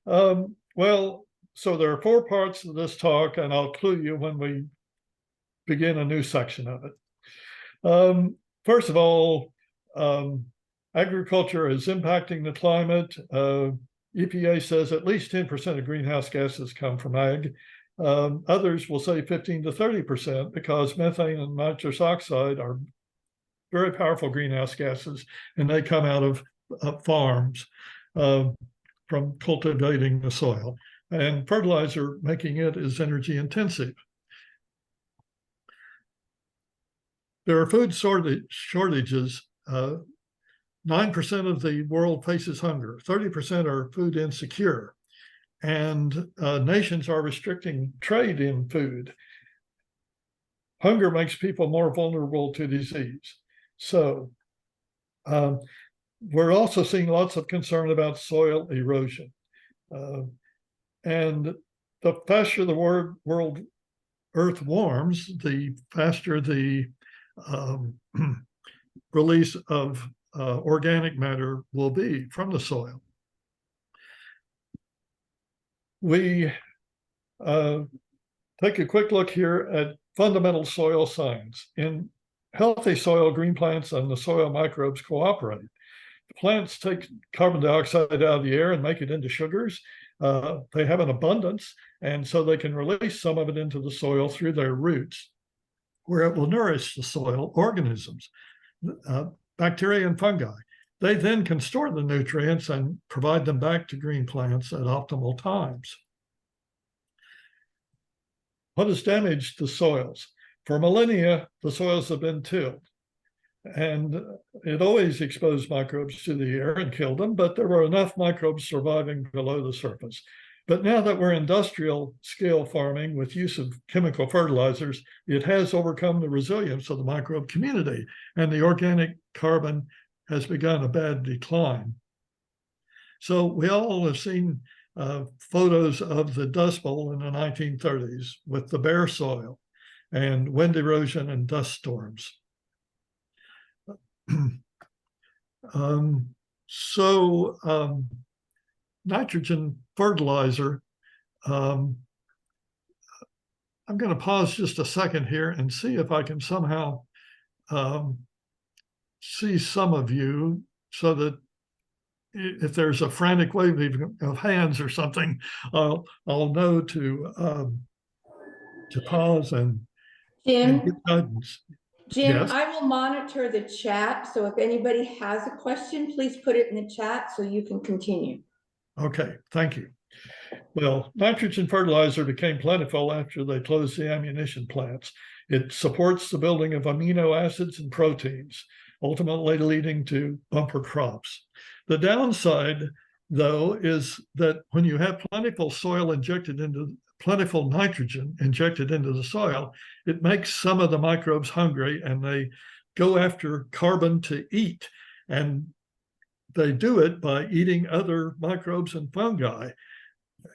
Well, so there are four parts of this talk, and I'll clue you when we begin a new section of it. First of all, agriculture is impacting the climate. EPA says at least 10% of greenhouse gases come from ag. Others will say 15 to 30% because methane and nitrous oxide are very powerful greenhouse gases, and they come out of farms from cultivating the soil. And fertilizer making it is energy intensive. There are food shortages. 9% of the world faces hunger. 30% are food insecure. And nations are restricting trade in food. Hunger makes people more vulnerable to disease. So we're also seeing lots of concern about soil erosion. And the faster the world Earth warms, the faster the release of organic matter will be from the soil. We take a quick look here at fundamental soil science. In healthy soil, green plants and the soil microbes cooperate. The plants take carbon dioxide out of the air and make it into sugars. They have an abundance, and so they can release some of it into the soil through their roots, where it will nourish the soil organisms, bacteria and fungi. They then can store the nutrients and provide them back to green plants at optimal times. What has damaged the soils? For millennia, the soils have been tilled, and it always exposed microbes to the air and killed them, but there were enough microbes surviving below the surface. But now that we're industrial scale farming with use of chemical fertilizers, it has overcome the resilience of the microbe community, and the organic carbon has begun a bad decline. So we all have seen photos of the Dust Bowl in the 1930s with the bare soil and wind erosion and dust storms. Nitrogen fertilizer. I'm going to pause just a second here and see if I can somehow see some of you, so that if there's a frantic waving of hands or something, I'll know to pause and give guidance. Jim, Yes. I will monitor the chat, so if anybody has a question, please put it in the chat so you can continue. Okay, thank you. Well, nitrogen fertilizer became plentiful after they closed the ammunition plants. It supports the building of amino acids and proteins, ultimately leading to bumper crops. The downside, though, is that when you have plentiful nitrogen injected into the soil, it makes some of the microbes hungry, and they go after carbon to eat. And they do it by eating other microbes and fungi.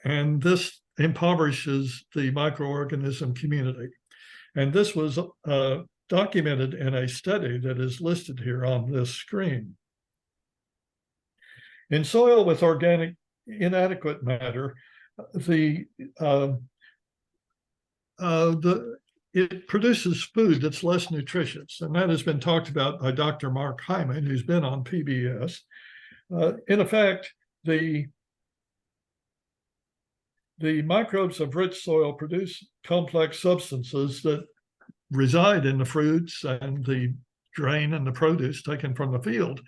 And this impoverishes the microorganism community. And this was documented in a study that is listed here on this screen. In soil with organic inadequate matter, it produces food that's less nutritious, and that has been talked about by Dr. Mark Hyman, who's been on PBS. In effect, the microbes of rich soil produce complex substances that reside in the fruits and the grain and the produce taken from the field.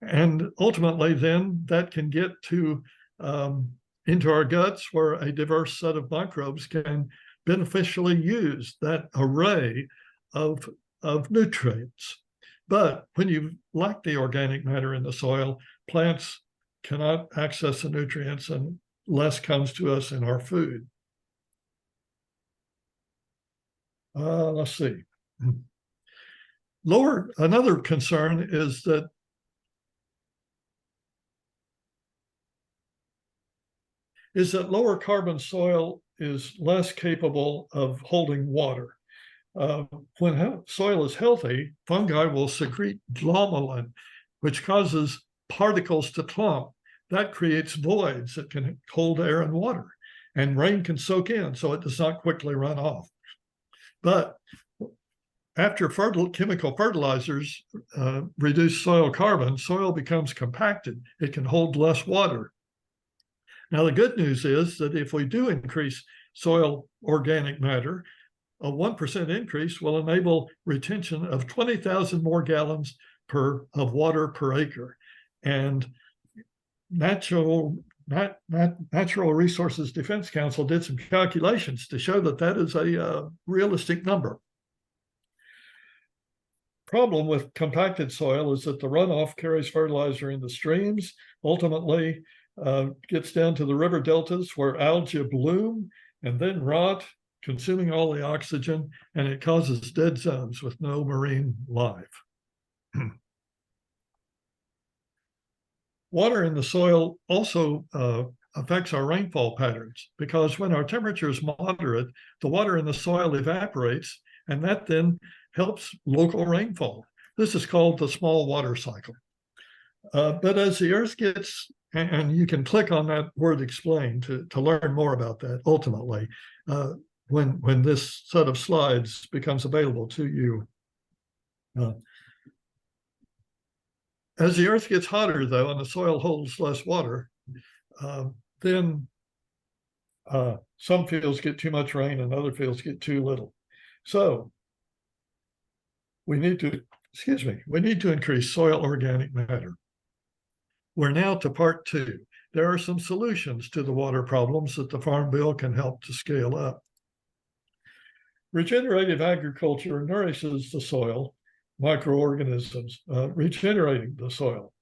And ultimately, then that can get to into our guts, where a diverse set of microbes can beneficially use that array of nutrients. But when you lack the organic matter in the soil, plants cannot access the nutrients, and less comes to us in our food. Let's see. Another concern is that lower carbon soil is less capable of holding water. When soil is healthy, fungi will secrete glomalin, which causes particles to clump. that creates voids that can hold air and water, and rain can soak in, so it does not quickly run off. But after chemical fertilizers reduce soil carbon, soil becomes compacted. It can hold less water. Now, the good news is that if we do increase soil organic matter, a 1% increase will enable retention of 20,000 more gallons of water per acre. And Natural Resources Defense Council did some calculations to show that that is a realistic number. Problem with compacted soil is that the runoff carries fertilizer into streams, ultimately gets down to the river deltas where algae bloom and then rot, consuming all the oxygen, and it causes dead zones with no marine life. Water in the soil also affects our rainfall patterns, because when our temperature is moderate, the water in the soil evaporates, and that then helps local rainfall. This is called the small water cycle. But as the earth gets, and you can click on that word explain to learn more about that ultimately, when this set of slides becomes available to you. As the earth gets hotter, though, and the soil holds less water, then some fields get too much rain and other fields get too little. So we need to increase soil organic matter. We're now to part 2. There are some solutions to the water problems that the Farm Bill can help to scale up. Regenerative agriculture nourishes the soil, microorganisms, regenerating the soil.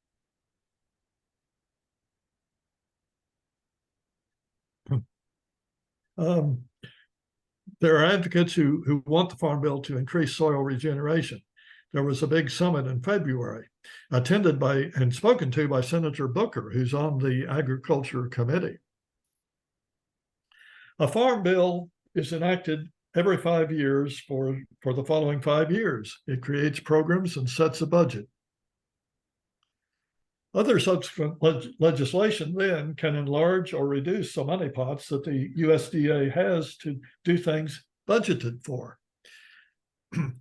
There are advocates who want the Farm Bill to increase soil regeneration. There was a big summit in February, attended by and spoken to by Senator Booker, who's on the Agriculture Committee. A Farm Bill is enacted every 5 years for the following 5 years. It creates programs and sets a budget. Other subsequent legislation then can enlarge or reduce the money pots that the USDA has to do things budgeted for.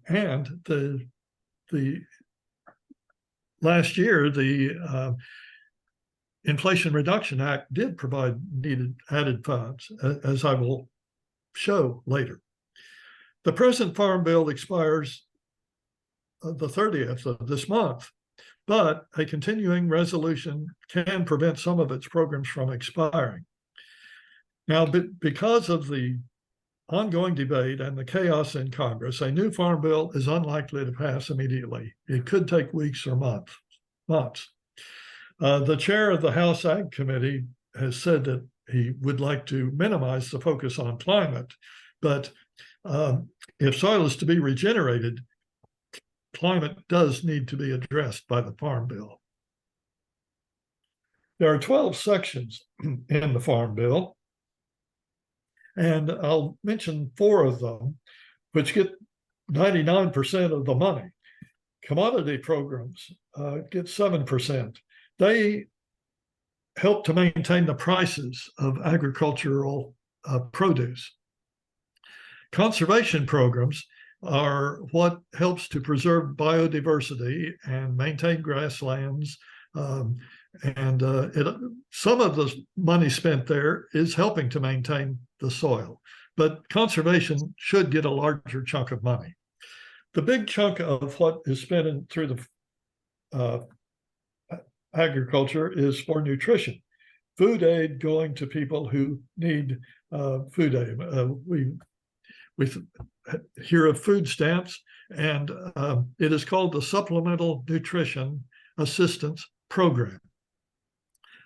And the last year, the Inflation Reduction Act did provide needed added funds, as I will show later. The present Farm Bill expires the 30th of this month, but a continuing resolution can prevent some of its programs from expiring. Now, because of the ongoing debate and the chaos in Congress, a new Farm Bill is unlikely to pass immediately. It could take weeks or months. The chair of the House Ag Committee has said that he would like to minimize the focus on climate, but if soil is to be regenerated, climate does need to be addressed by the Farm Bill. There are 12 sections in the Farm Bill, and I'll mention 4 of them, which get 99% of the money. Commodity programs get 7%. They help to maintain the prices of agricultural produce. Conservation programs are what helps to preserve biodiversity and maintain grasslands. Some of the money spent there is helping to maintain the soil, but conservation should get a larger chunk of money. The big chunk of what is spent through the agriculture is for nutrition. Food aid going to people who need food aid. We hear of food stamps, and it is called the Supplemental Nutrition Assistance Program.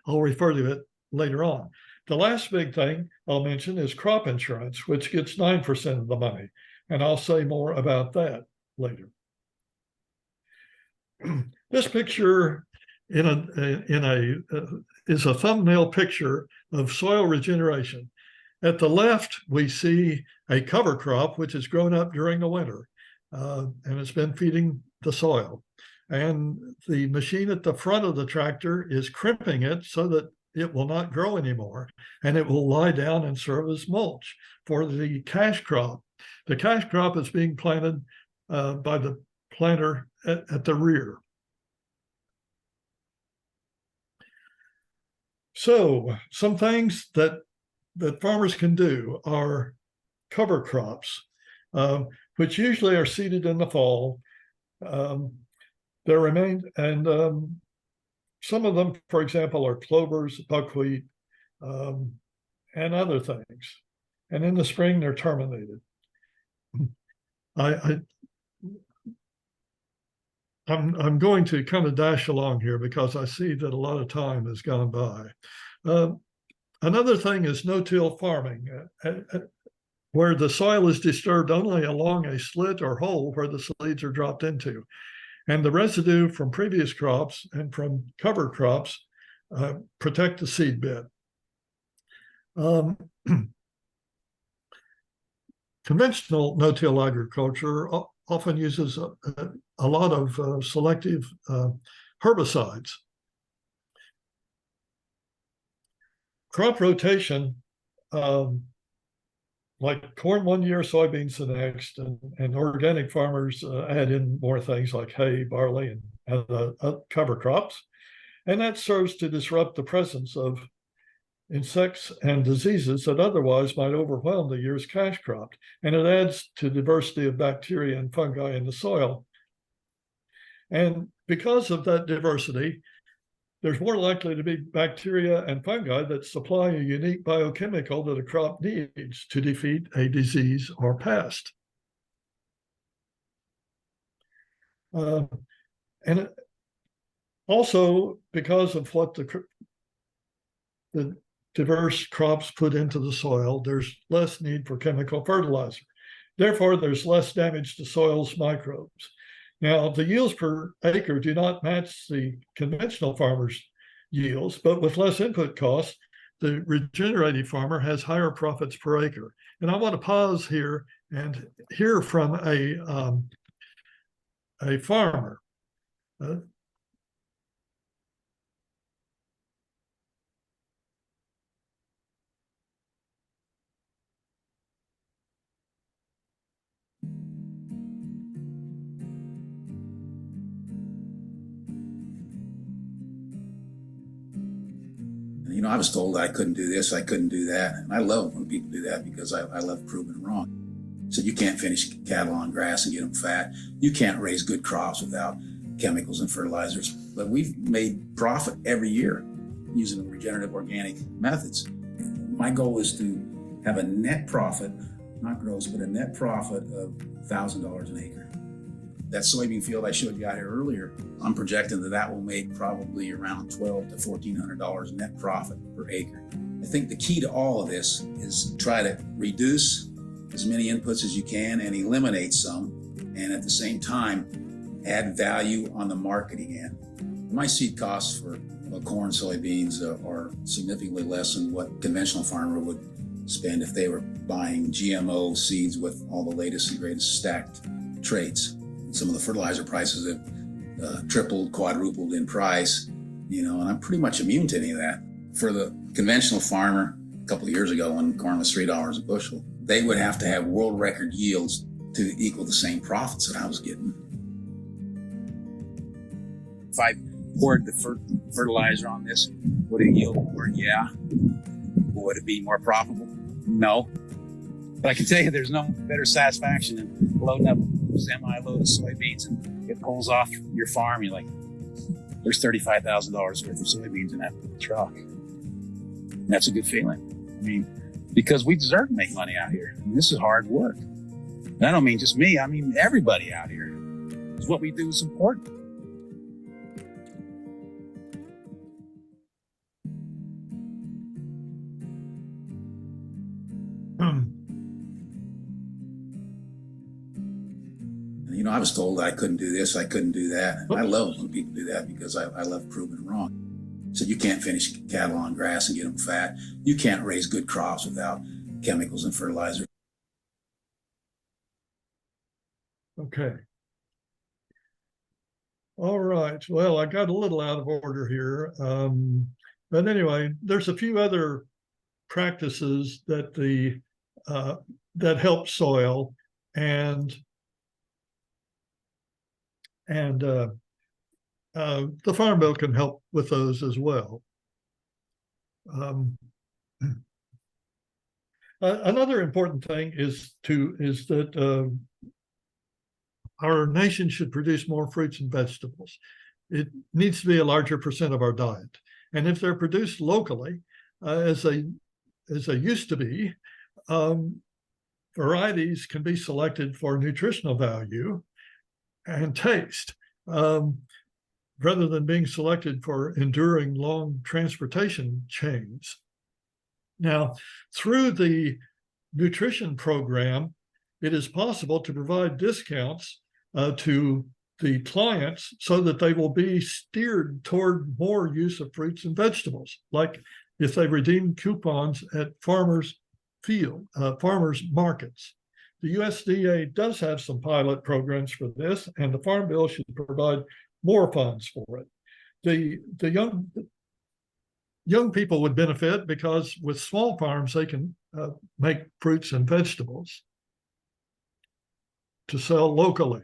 I'll refer to it later on. The last big thing I'll mention is crop insurance, which gets 9% of the money, and I'll say more about that later. This picture is a thumbnail picture of soil regeneration. At the left, we see a cover crop which has grown up during the winter, and it's been feeding the soil. and the machine at the front of the tractor is crimping it so that it will not grow anymore, and it will lie down and serve as mulch for the cash crop. The cash crop is being planted by the planter at the rear. So some things that farmers can do are cover crops, which usually are seeded in the fall. There remain, and some of them, for example, are clovers, buckwheat, and other things. And in the spring, they're terminated. I'm going to kind of dash along here because I see that a lot of time has gone by. Another thing is no-till farming, where the soil is disturbed only along a slit or hole where the seeds are dropped into. And the residue from previous crops and from cover crops protect the seed bed. Conventional no-till agriculture often uses a lot of selective herbicides. Crop rotation, like corn one year, soybeans the next, and organic farmers add in more things like hay, barley, and cover crops. And that serves to disrupt the presence of insects and diseases that otherwise might overwhelm the year's cash crop. And it adds to diversity of bacteria and fungi in the soil. And because of that diversity, there's more likely to be bacteria and fungi that supply a unique biochemical that a crop needs to defeat a disease or pest. And also, because of what the diverse crops put into the soil, there's less need for chemical fertilizer. Therefore, there's less damage to soil's microbes. Now, the yields per acre do not match the conventional farmer's yields, but with less input costs, the regenerative farmer has higher profits per acre. And I want to pause here and hear from a farmer. You know, I was told I couldn't do this, I couldn't do that. And I love when people do that because I love proving them wrong. So you can't finish cattle on grass and get them fat. You can't raise good crops without chemicals and fertilizers. But we've made profit every year using the regenerative organic methods. My goal is to have a net profit, not gross, but a net profit of $1,000 an acre. That soybean field I showed you out here earlier, I'm projecting that will make probably around $1,200 to $1,400 net profit per acre. I think the key to all of this is try to reduce as many inputs as you can and eliminate some, and at the same time, add value on the marketing end. My seed costs for corn, soybeans are significantly less than what a conventional farmer would spend if they were buying GMO seeds with all the latest and greatest stacked traits. Some of the fertilizer prices have tripled, quadrupled in price, you know, and I'm pretty much immune to any of that. For the conventional farmer, a couple of years ago when corn was $3 a bushel, they would have to have world record yields to equal the same profits that I was getting. If I poured the fertilizer on this, would it yield more? Yeah. Would it be more profitable? No. But I can tell you there's no better satisfaction than loading up a semi-load of soybeans and it pulls off your farm. You're like, there's $35,000 worth of soybeans in that truck. And that's a good feeling. I mean, because we deserve to make money out here. I mean, this is hard work. And I don't mean just me, I mean everybody out here. Because what we do is important. You know, I was told I couldn't do this, I couldn't do that. And I love when people do that because I love proving them wrong. So you can't finish cattle on grass and get them fat. You can't raise good crops without chemicals and fertilizers. Okay. All right. Well, I got a little out of order here. But anyway, there's a few other practices that that help soil and and the Farm Bill can help with those as well. Another important thing is that our nation should produce more fruits and vegetables. It needs to be a larger percent of our diet, and if they're produced locally, as they used to be, varieties can be selected for nutritional value and taste, rather than being selected for enduring long transportation chains. Now, through the nutrition program, it is possible to provide discounts to the clients so that they will be steered toward more use of fruits and vegetables, like if they redeem coupons at farmers markets. The USDA does have some pilot programs for this, and the Farm Bill should provide more funds for it. The young people would benefit because with small farms, they can make fruits and vegetables to sell locally.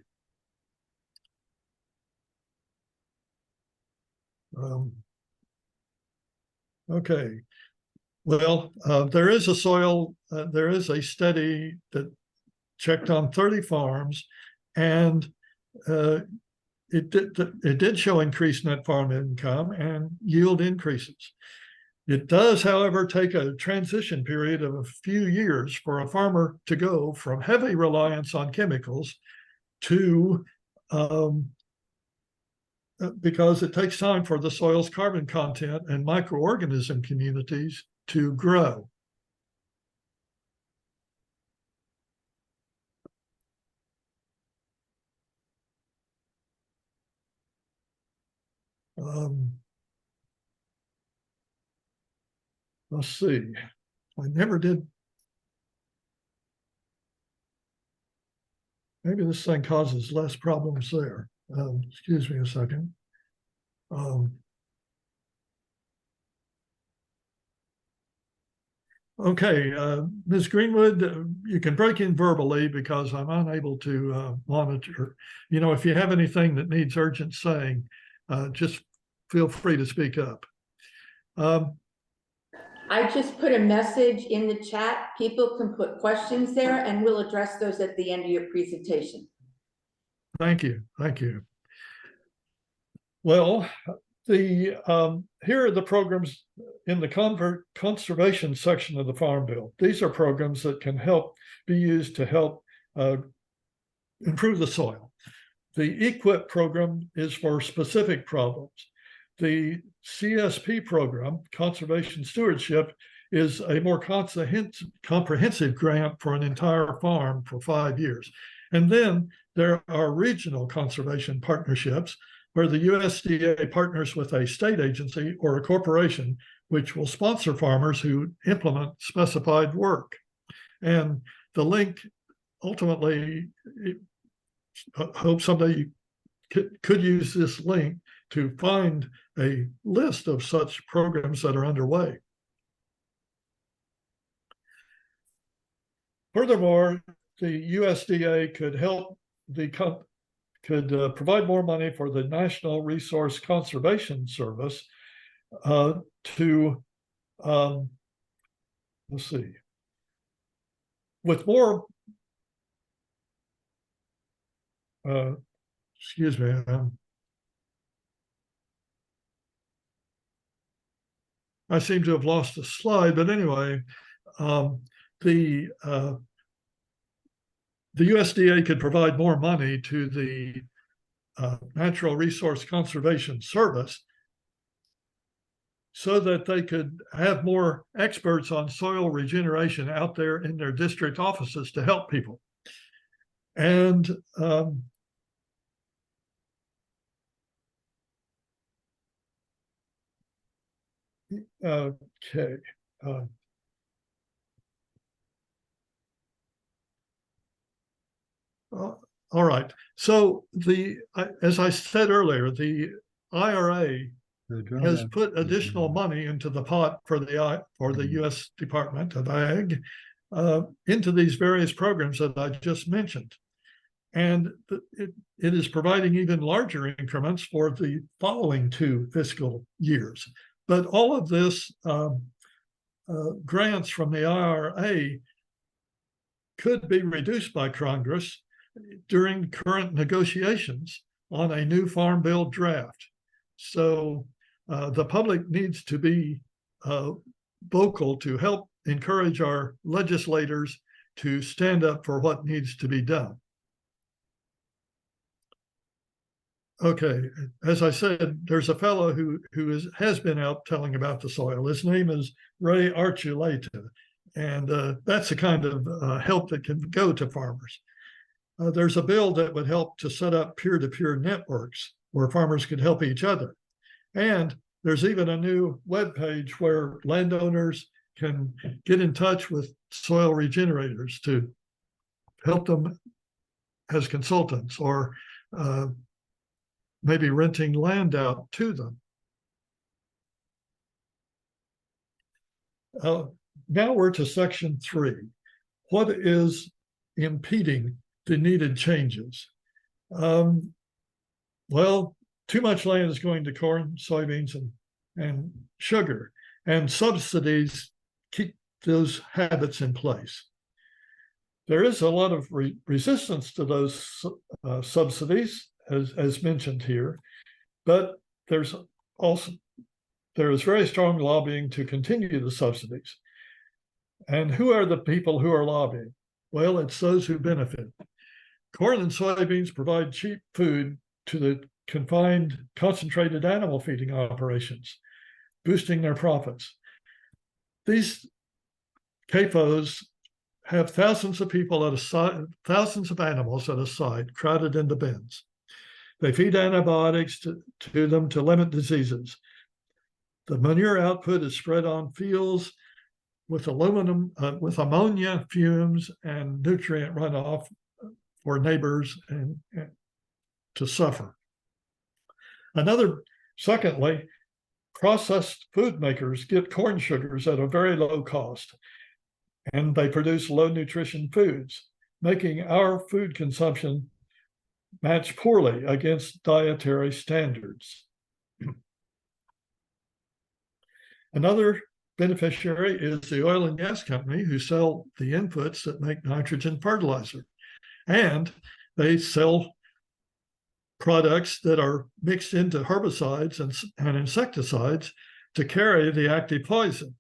Okay. Well, there is a study that checked on 30 farms, and it did show increased net farm income and yield increases. It does, however, take a transition period of a few years for a farmer to go from heavy reliance on chemicals to because it takes time for the soil's carbon content and microorganism communities to grow. Let's see. I never did. Maybe this thing causes less problems there. Excuse me a second. Okay, Ms. Greenwood, you can break in verbally because I'm unable to monitor. You know, if you have anything that needs urgent saying, just feel free to speak up. I just put a message in the chat. People can put questions there and we'll address those at the end of your presentation. Thank you. Thank you. Well, here are the programs in the conservation section of the Farm Bill. These are programs that can be used to help improve the soil. The EQIP program is for specific problems. The CSP program, Conservation Stewardship, is a more comprehensive grant for an entire farm for 5 years. And then there are regional conservation partnerships where the USDA partners with a state agency or a corporation which will sponsor farmers who implement specified work. And the link, ultimately, I hope someday you could use this link to find a list of such programs that are underway. Furthermore, the USDA could provide more money for the National Resource Conservation Service to, let's see, with more, excuse me, I seem to have lost a slide, but anyway, the USDA could provide more money to the Natural Resource Conservation Service so that they could have more experts on soil regeneration out there in their district offices to help people. And okay. All right. So as I said earlier, the IRA has put additional money into the pot for the U.S. Department of Ag into these various programs that I just mentioned. And it is providing even larger increments for the following 2 fiscal years. But all of this grants from the IRA could be reduced by Congress during current negotiations on a new farm bill draft. So the public needs to be vocal to help encourage our legislators to stand up for what needs to be done. Okay, as I said, there's a fellow who has been out telling about the soil. His name is Ray Archuleta, and that's the kind of help that can go to farmers. There's a bill that would help to set up peer-to-peer networks where farmers could help each other. And there's even a new web page where landowners can get in touch with soil regenerators to help them as consultants, or maybe renting land out to them. Now we're to section 3. What is impeding the needed changes? Well, too much land is going to corn, soybeans, and sugar, and subsidies keep those habits in place. There is a lot of resistance to those subsidies, as mentioned here, but there is very strong lobbying to continue the subsidies. And who are the people who are lobbying? Well, it's those who benefit. Corn and soybeans provide cheap food to the confined, concentrated animal feeding operations, boosting their profits. These CAFOs have thousands of people at a site, thousands of animals at a site, crowded into bins. They feed antibiotics to them to limit diseases. The manure output is spread on fields with ammonia fumes and nutrient runoff for neighbors and to suffer. Secondly, processed food makers get corn sugars at a very low cost, and they produce low nutrition foods, making our food consumption match poorly against dietary standards. Another beneficiary is the oil and gas company, who sell the inputs that make nitrogen fertilizer. And they sell products that are mixed into herbicides and insecticides to carry the active poison.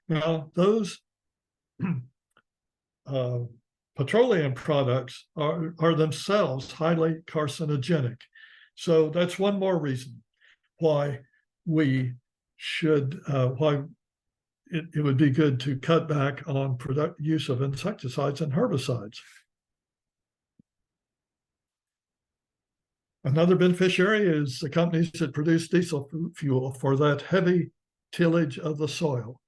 Now, those petroleum products are themselves highly carcinogenic. So that's one more reason why we should, why it would be good to cut back on use of insecticides and herbicides. Another beneficiary is the companies that produce diesel fuel for that heavy tillage of the soil.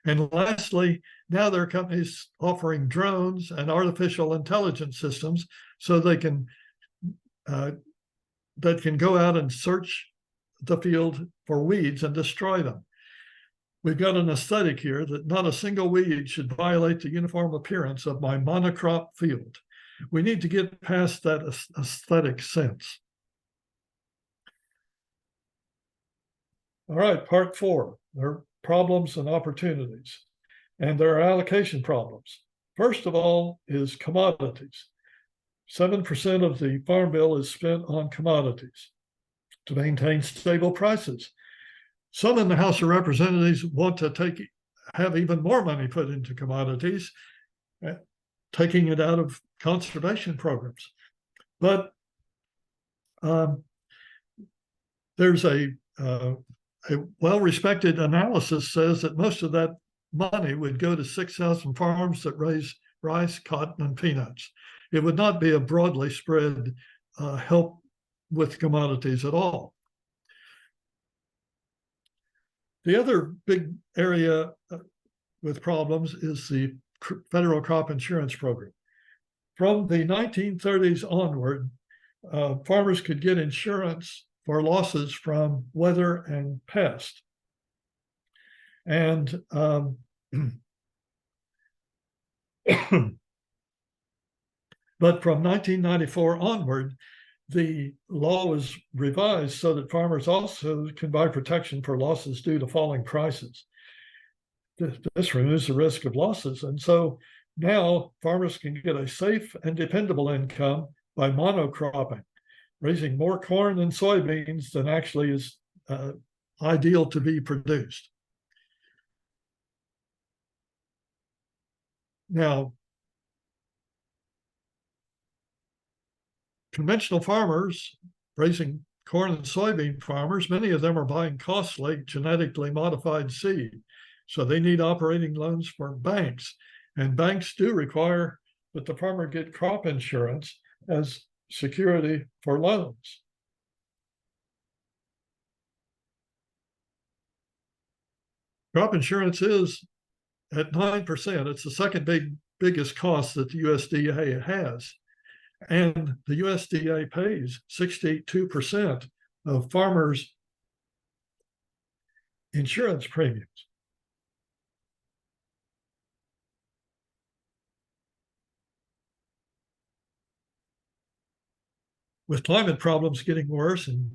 And lastly, now there are companies offering drones and artificial intelligence systems so they can that can go out and search the field for weeds and destroy them. We've got an aesthetic here that not a single weed should violate the uniform appearance of my monocrop field. We need to get past that aesthetic sense. All right, part 4, there are problems and opportunities, and there are allocation problems. First of all is commodities. 7% of the Farm Bill is spent on commodities to maintain stable prices. Some in the House of Representatives want to have even more money put into commodities, taking it out of conservation programs. But there's a well-respected analysis says that most of that money would go to 6,000 farms that raise rice, cotton, and peanuts. It would not be a broadly spread help with commodities at all. The other big area with problems is the federal crop insurance program. From the 1930s onward, farmers could get insurance for losses from weather and pest. And but from 1994 onward, the law was revised so that farmers also can buy protection for losses due to falling prices. This removes the risk of losses. And so now farmers can get a safe and dependable income by monocropping, raising more corn and soybeans than actually is ideal to be produced. Now, conventional farmers, raising corn and soybean farmers, many of them are buying costly genetically modified seed. So they need operating loans from banks. And banks do require that the farmer get crop insurance as security for loans. Crop insurance is at 9%. It's the second biggest cost that the USDA has. And the USDA pays 62% of farmers' insurance premiums. With climate problems getting worse and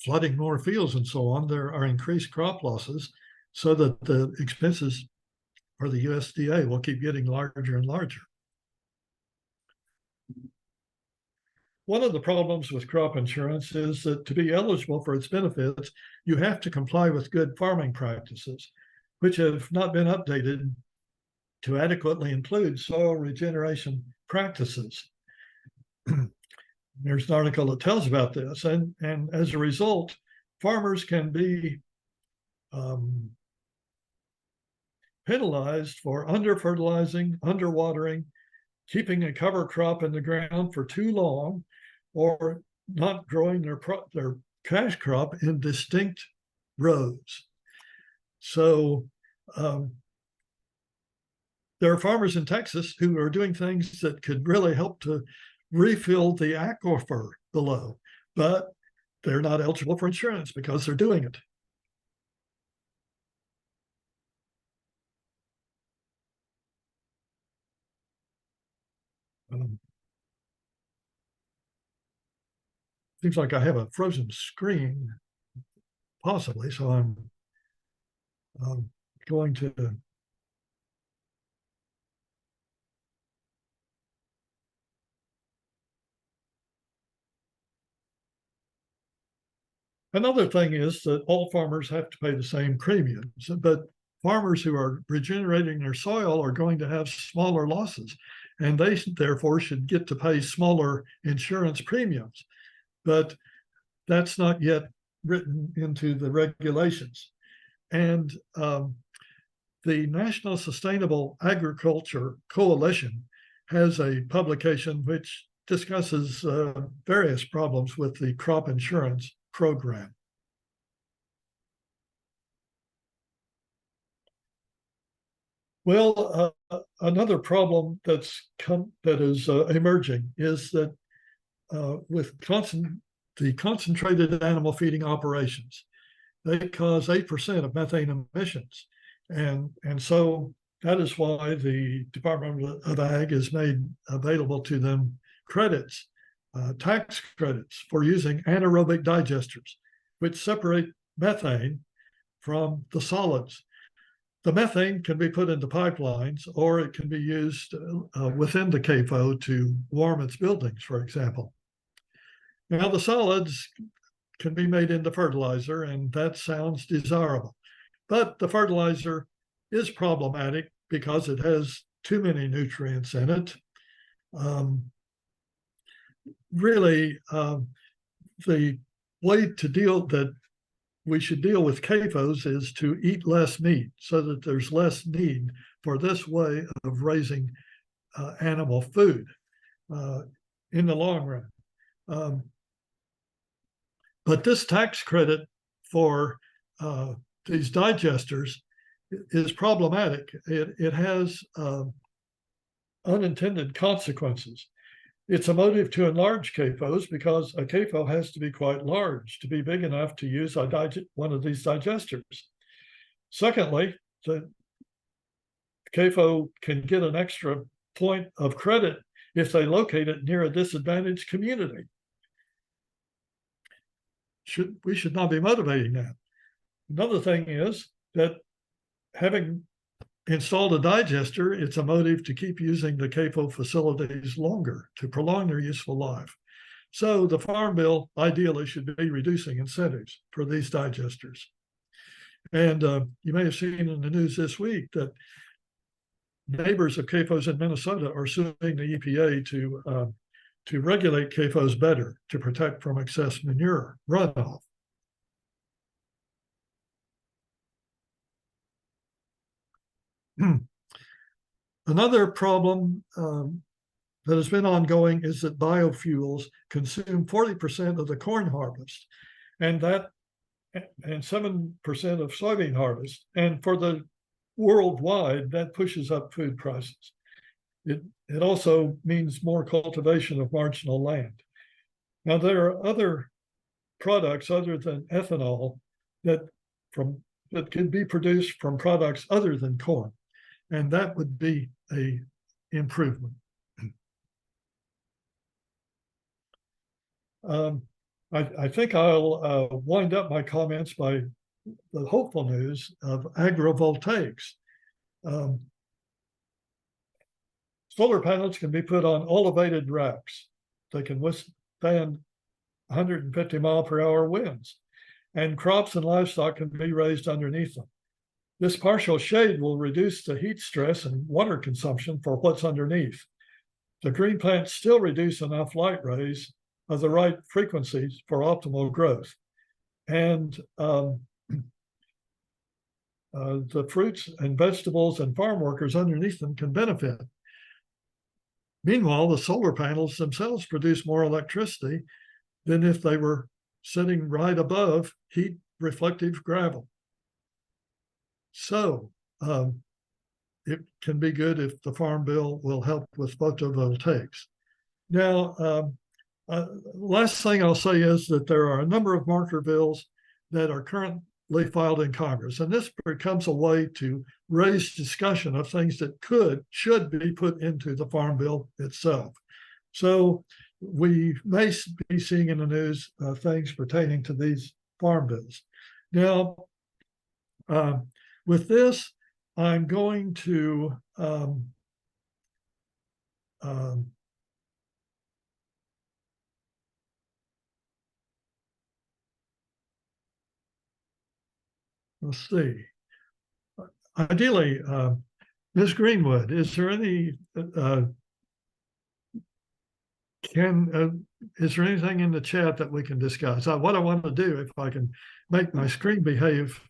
flooding more fields and so on, there are increased crop losses so that the expenses for the USDA will keep getting larger and larger. One of the problems with crop insurance is that to be eligible for its benefits, you have to comply with good farming practices, which have not been updated to adequately include soil regeneration practices. There's an article that tells about this, and as a result, farmers can be penalized for under-fertilizing, under-watering, keeping a cover crop in the ground for too long, or not growing their cash crop in distinct rows. So there are farmers in Texas who are doing things that could really help to refill the aquifer below, but they're not eligible for insurance because they're doing it. Seems like I have a frozen screen, possibly, so I'm going to Another thing is that all farmers have to pay the same premiums, but farmers who are regenerating their soil are going to have smaller losses, and they therefore should get to pay smaller insurance premiums. But that's not yet written into the regulations. And the National Sustainable Agriculture Coalition has a publication which discusses various problems with the crop insurance program. Well, another problem that is emerging is that with the concentrated animal feeding operations, they cause 8% of methane emissions, and so that is why the Department of Ag has made available to them credits. Tax credits for using anaerobic digesters, which separate methane from the solids. The methane can be put into pipelines, or it can be used within the CAFO to warm its buildings, for example. Now, the solids can be made into fertilizer, and that sounds desirable. But the fertilizer is problematic because it has too many nutrients in it. Really, the way that we should deal with CAFOs is to eat less meat so that there's less need for this way of raising animal food in the long run. But this tax credit for these digesters is problematic. It has a unintended consequences. It's a motive to enlarge CAFOs because a CAFO has to be quite large to be big enough to use one of these digesters. Secondly, the CAFO can get an extra point of credit if they locate it near a disadvantaged community. We should not be motivating that. Another thing is that having installed a digester, it's a motive to keep using the CAFO facilities longer, to prolong their useful life. So the Farm Bill ideally should be reducing incentives for these digesters. And you may have seen in the news this week that neighbors of CAFOs in Minnesota are suing the EPA to regulate CAFOs better to protect from excess manure runoff. Another problem that has been ongoing is that biofuels consume 40% of the corn harvest, and 7% of soybean harvest. And for the worldwide, that pushes up food prices. It also means more cultivation of marginal land. Now, there are other products other than ethanol that can be produced from products other than corn, and that would be a improvement. I think I'll wind up my comments by the hopeful news of agrivoltaics. Solar panels can be put on elevated racks. They can withstand 150-mile-per-hour winds, and crops and livestock can be raised underneath them. This partial shade will reduce the heat stress and water consumption for what's underneath. The green plants still reduce enough light rays of the right frequencies for optimal growth. And the fruits and vegetables and farm workers underneath them can benefit. Meanwhile, the solar panels themselves produce more electricity than if they were sitting right above heat reflective gravel. So it can be good if the Farm Bill will help with photovoltaics. Now, last thing I'll say is that there are a number of marker bills that are currently filed in Congress, and this becomes a way to raise discussion of things that should be put into the Farm Bill itself. So we may be seeing in the news things pertaining to these farm bills. Now, with this, I'm going to let's see. Ideally, Ms. Greenwood, is there any is there anything in the chat that we can discuss? What I want to do, if I can make my screen behave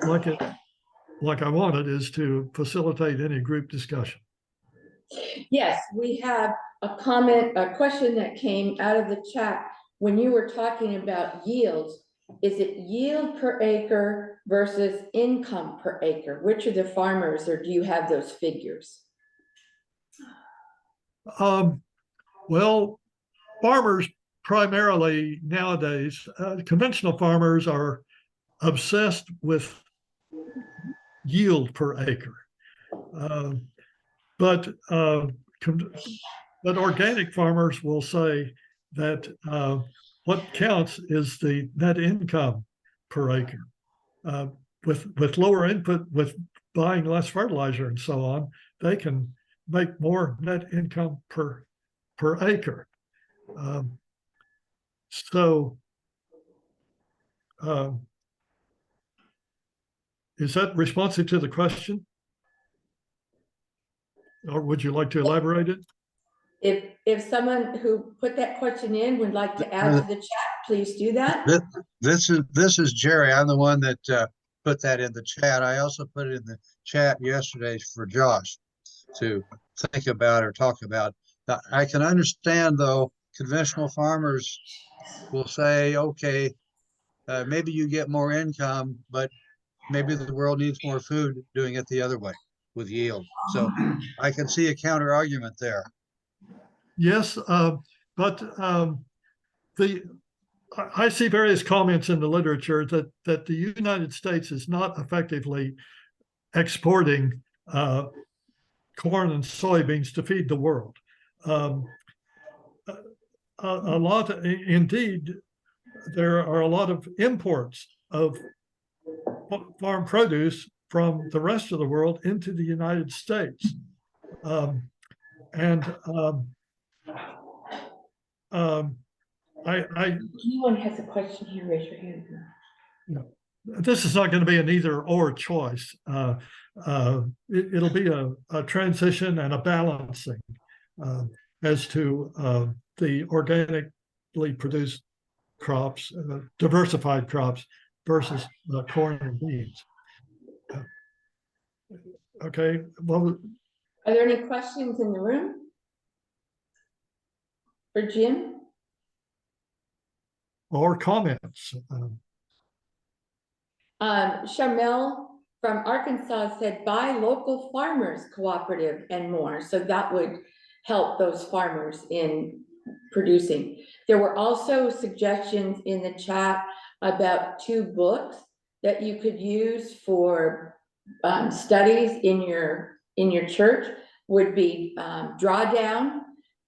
like I want it, is to facilitate any group discussion. Yes, we have a question that came out of the chat when you were talking about yields. Is it yield per acre versus income per acre? Which are the farmers, or do you have those figures? Well, farmers primarily nowadays, conventional farmers are obsessed with yield per acre. But organic farmers will say that what counts is the net income per acre. With lower input, with buying less fertilizer and so on, they can make more net income per acre. Is that responsive to the question? Or would you like to elaborate it? If someone who put that question in would like to add to the chat, please do that. This is Jerry. I'm the one that put that in the chat. I also put it in the chat yesterday for Josh to think about or talk about. Now, I can understand, though, conventional farmers will say, okay, maybe you get more income, but maybe the world needs more food doing it the other way with yield. So I can see a counter argument there. Yes, but I see various comments in the literature that the United States is not effectively exporting corn and soybeans to feed the world. A lot, indeed, there are a lot of imports of farm produce from the rest of the world into the United States. And Anyone has a question here, raise your hand. this is not going to be an either or choice. It'll be a transition and a balancing as to the organically produced crops, diversified crops versus corn and beans. Okay, well, Are there any questions in the room? For Jim? or comments. Shamel from Arkansas said, buy local farmers cooperative and more. So that would help those farmers in producing. There were also suggestions in the chat about 2 books that you could use for studies in your church. Would be Drawdown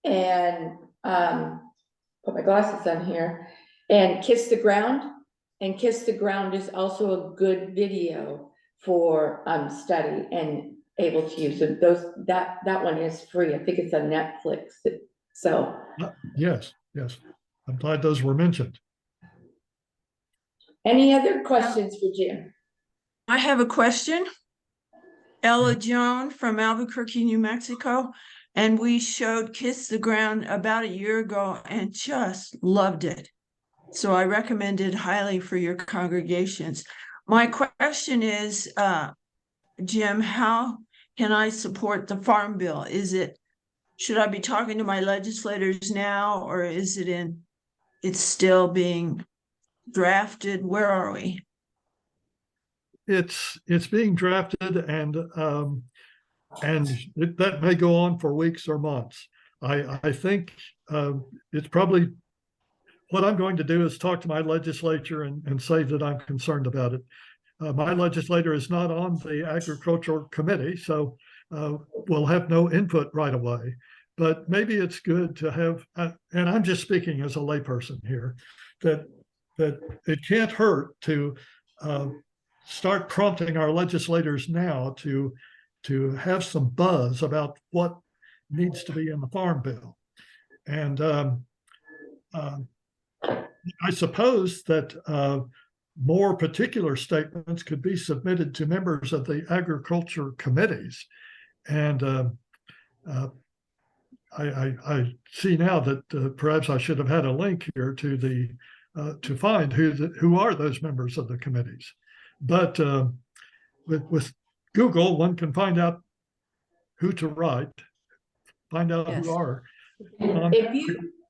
and put my glasses on here, and Kiss the Ground. And Kiss the Ground is also a good video for study and able to use. So that one is free. I think it's on Netflix. So Yes, I'm glad those were mentioned. any other questions for Jim? I have a question. Ella Joan from Albuquerque, New Mexico, and we showed Kiss the Ground about a year ago and just loved it. So I recommend it highly for your congregations. My question is, Jim, how can I support the Farm Bill? Should I be talking to my legislators now, or is it's still being drafted? Where are we? It's being drafted, and that may go on for weeks or months. I think it's probably what I'm going to do is talk to my legislature and say that I'm concerned about it. My legislator is not on the agricultural committee, so we'll have no input right away. But maybe it's good to have, and I'm just speaking as a layperson here, that it can't hurt to start prompting our legislators now to have some buzz about what needs to be in the Farm Bill. And I suppose that more particular statements could be submitted to members of the agriculture committees. And I see now that perhaps I should have had a link here to to find who are those members of the committees. But with Google, one can find out who to write, find out Yes. who are.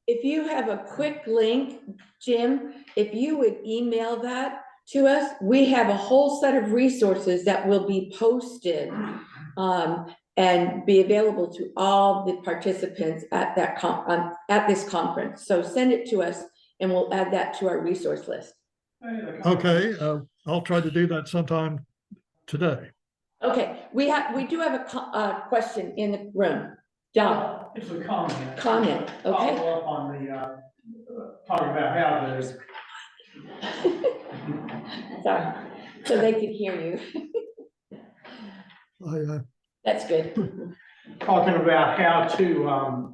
If you have a quick link, Jim, if you would email that to us, we have a whole set of resources that will be posted and be available to all the participants at at this conference. So send it to us and we'll add that to our resource list. Okay, I'll try to do that sometime today. Okay, we do have a question in the room. John. It's a comment. Comment, okay. Follow up on the, talking about how there's. Sorry, so they could hear you. That's good. Talking about how to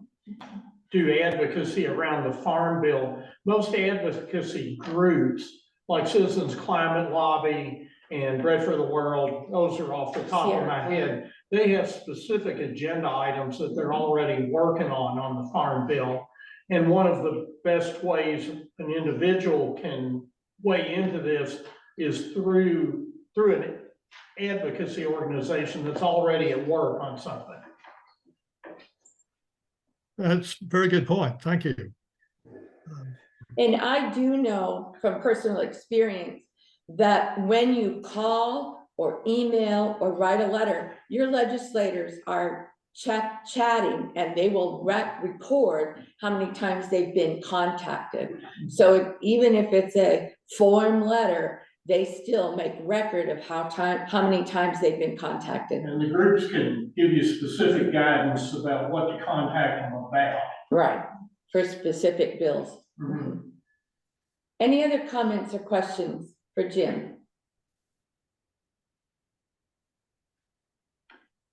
do advocacy around the Farm Bill. Most advocacy groups, like Citizens Climate Lobby and Bread for the World, those are off the top of my head. They have specific agenda items that they're already working on the Farm Bill. And one of the best ways an individual can weigh into this is through an advocacy organization that's already at work on something. That's a very good point. Thank you. And I do know from personal experience that when you call or email or write a letter, your legislators are chatting, and they will record how many times they've been contacted. So even if it's a form letter, they still make record of how many times they've been contacted. And the groups can give you specific guidance about what to contact them about. Right, for specific bills. Mhm. Any other comments or questions for Jim?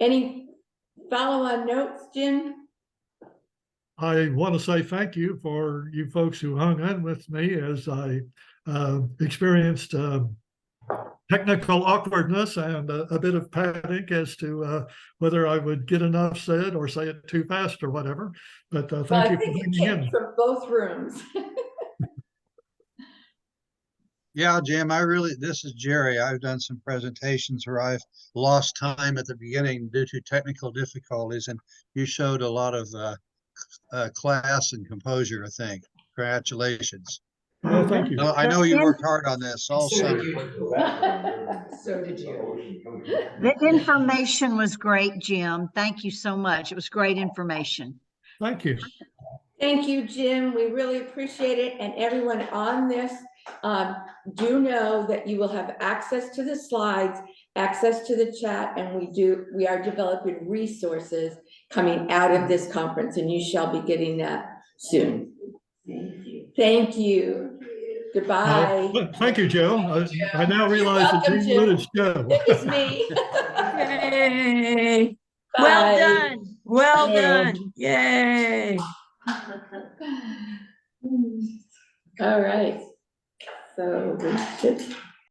Any follow-on notes, Jim? I want to say thank you for you folks who hung in with me as I experienced technical awkwardness and a bit of panic as to whether I would get enough said or say it too fast or whatever. But Well, thank I you for think it hanging came in. from both rooms. Yeah, Jim, this is Jerry. I've done some presentations where I've lost time at the beginning due to technical difficulties, and you showed a lot of class and composure, I think. Congratulations. Well, thank you. I know you worked hard on this all summer. So did you. The information was great, Jim. Thank you so much. It was great information. Thank you. Thank you, Jim. We really appreciate it. And everyone on this, do know that you will have access to the slides, access to the chat, and we are developing resources coming out of this conference, and you shall be getting that soon. Thank you. Goodbye. Thank you, Joe. I now realize that welcome, you Jim. included Joe. It was me. Yay. Bye. Well done. Well Bye, all. done. Yay. All right. So we should